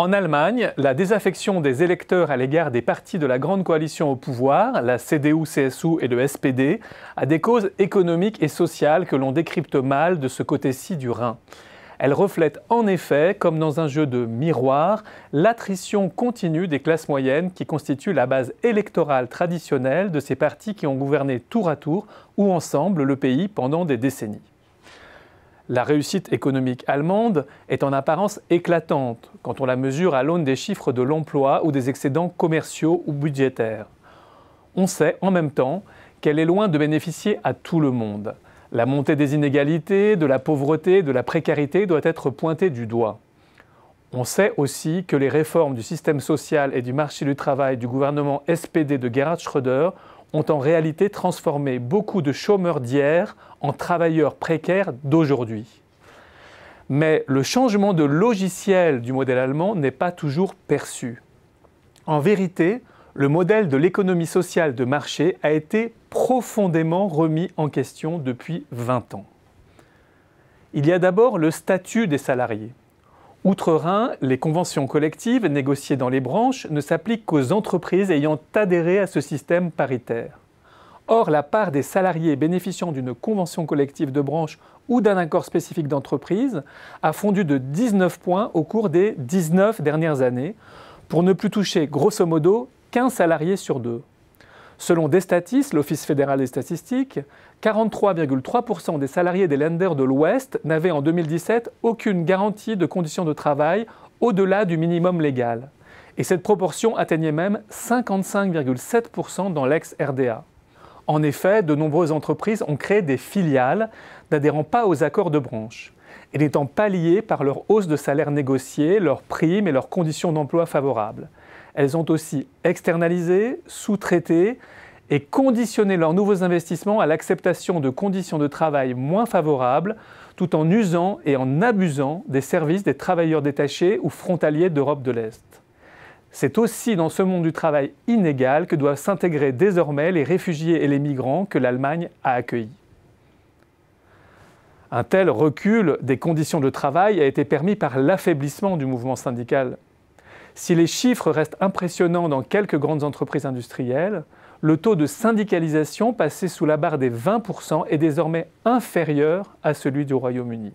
En Allemagne, la désaffection des électeurs à l'égard des partis de la grande coalition au pouvoir, la CDU-CSU et le SPD, a des causes économiques et sociales que l'on décrypte mal de ce côté-ci du Rhin. Elle reflète en effet, comme dans un jeu de miroir, l'attrition continue des classes moyennes qui constituent la base électorale traditionnelle de ces partis qui ont gouverné tour à tour ou ensemble le pays pendant des décennies. La réussite économique allemande est en apparence éclatante quand on la mesure à l'aune des chiffres de l'emploi ou des excédents commerciaux ou budgétaires. On sait en même temps qu'elle est loin de bénéficier à tout le monde. La montée des inégalités, de la pauvreté, de la précarité doit être pointée du doigt. On sait aussi que les réformes du système social et du marché du travail du gouvernement SPD de Gerhard Schröder ont en réalité transformé beaucoup de chômeurs d'hier en travailleurs précaires d'aujourd'hui. Mais le changement de logiciel du modèle allemand n'est pas toujours perçu. En vérité, le modèle de l'économie sociale de marché a été profondément remis en question depuis 20 ans. Il y a d'abord le statut des salariés. Outre-Rhin, les conventions collectives négociées dans les branches ne s'appliquent qu'aux entreprises ayant adhéré à ce système paritaire. Or, la part des salariés bénéficiant d'une convention collective de branche ou d'un accord spécifique d'entreprise a fondu de 19 points au cours des 19 dernières années, pour ne plus toucher grosso modo qu'un salarié sur deux. Selon Destatis, l'Office fédéral des statistiques, 43,3% des salariés des Länder de l'Ouest n'avaient en 2017 aucune garantie de conditions de travail au-delà du minimum légal. Et cette proportion atteignait même 55,7% dans l'ex-RDA. En effet, de nombreuses entreprises ont créé des filiales n'adhérant pas aux accords de branche et n'étant pas liées par leur hausse de salaire négociée, leurs primes et leurs conditions d'emploi favorables. Elles ont aussi externalisé, sous-traité et conditionné leurs nouveaux investissements à l'acceptation de conditions de travail moins favorables, tout en usant et en abusant des services des travailleurs détachés ou frontaliers d'Europe de l'Est. C'est aussi dans ce monde du travail inégal que doivent s'intégrer désormais les réfugiés et les migrants que l'Allemagne a accueillis. Un tel recul des conditions de travail a été permis par l'affaiblissement du mouvement syndical. Si les chiffres restent impressionnants dans quelques grandes entreprises industrielles, le taux de syndicalisation passé sous la barre des 20% est désormais inférieur à celui du Royaume-Uni.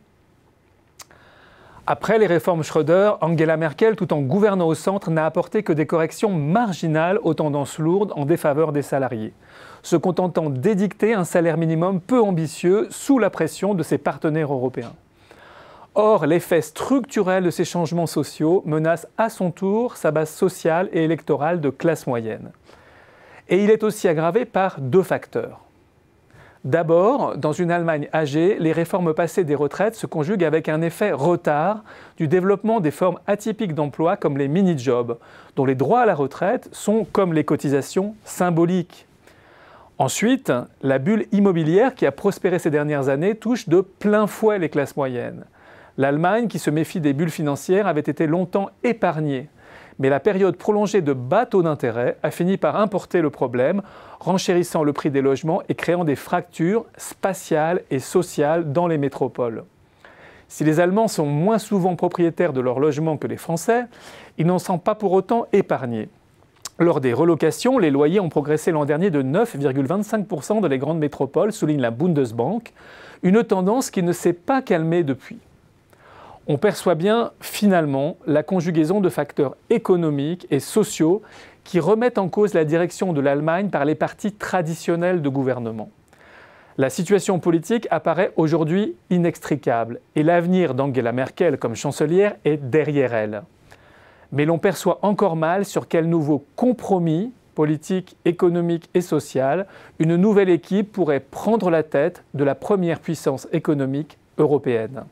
Après les réformes Schröder, Angela Merkel, tout en gouvernant au centre, n'a apporté que des corrections marginales aux tendances lourdes en défaveur des salariés, se contentant d'édicter un salaire minimum peu ambitieux sous la pression de ses partenaires européens. Or, l'effet structurel de ces changements sociaux menace à son tour sa base sociale et électorale de classe moyenne. Et il est aussi aggravé par deux facteurs. D'abord, dans une Allemagne âgée, les réformes passées des retraites se conjuguent avec un effet retard du développement des formes atypiques d'emploi comme les mini-jobs, dont les droits à la retraite sont, comme les cotisations, symboliques. Ensuite, la bulle immobilière qui a prospéré ces dernières années touche de plein fouet les classes moyennes. L'Allemagne, qui se méfie des bulles financières, avait été longtemps épargnée. Mais la période prolongée de bas taux d'intérêt a fini par importer le problème, renchérissant le prix des logements et créant des fractures spatiales et sociales dans les métropoles. Si les Allemands sont moins souvent propriétaires de leurs logements que les Français, ils n'en sont pas pour autant épargnés. Lors des relocations, les loyers ont progressé l'an dernier de 9,25% dans les grandes métropoles, souligne la Bundesbank, une tendance qui ne s'est pas calmée depuis. On perçoit bien, finalement, la conjugaison de facteurs économiques et sociaux qui remettent en cause la direction de l'Allemagne par les partis traditionnels de gouvernement. La situation politique apparaît aujourd'hui inextricable et l'avenir d'Angela Merkel comme chancelière est derrière elle. Mais l'on perçoit encore mal sur quel nouveau compromis politique, économique et social une nouvelle équipe pourrait prendre la tête de la première puissance économique européenne.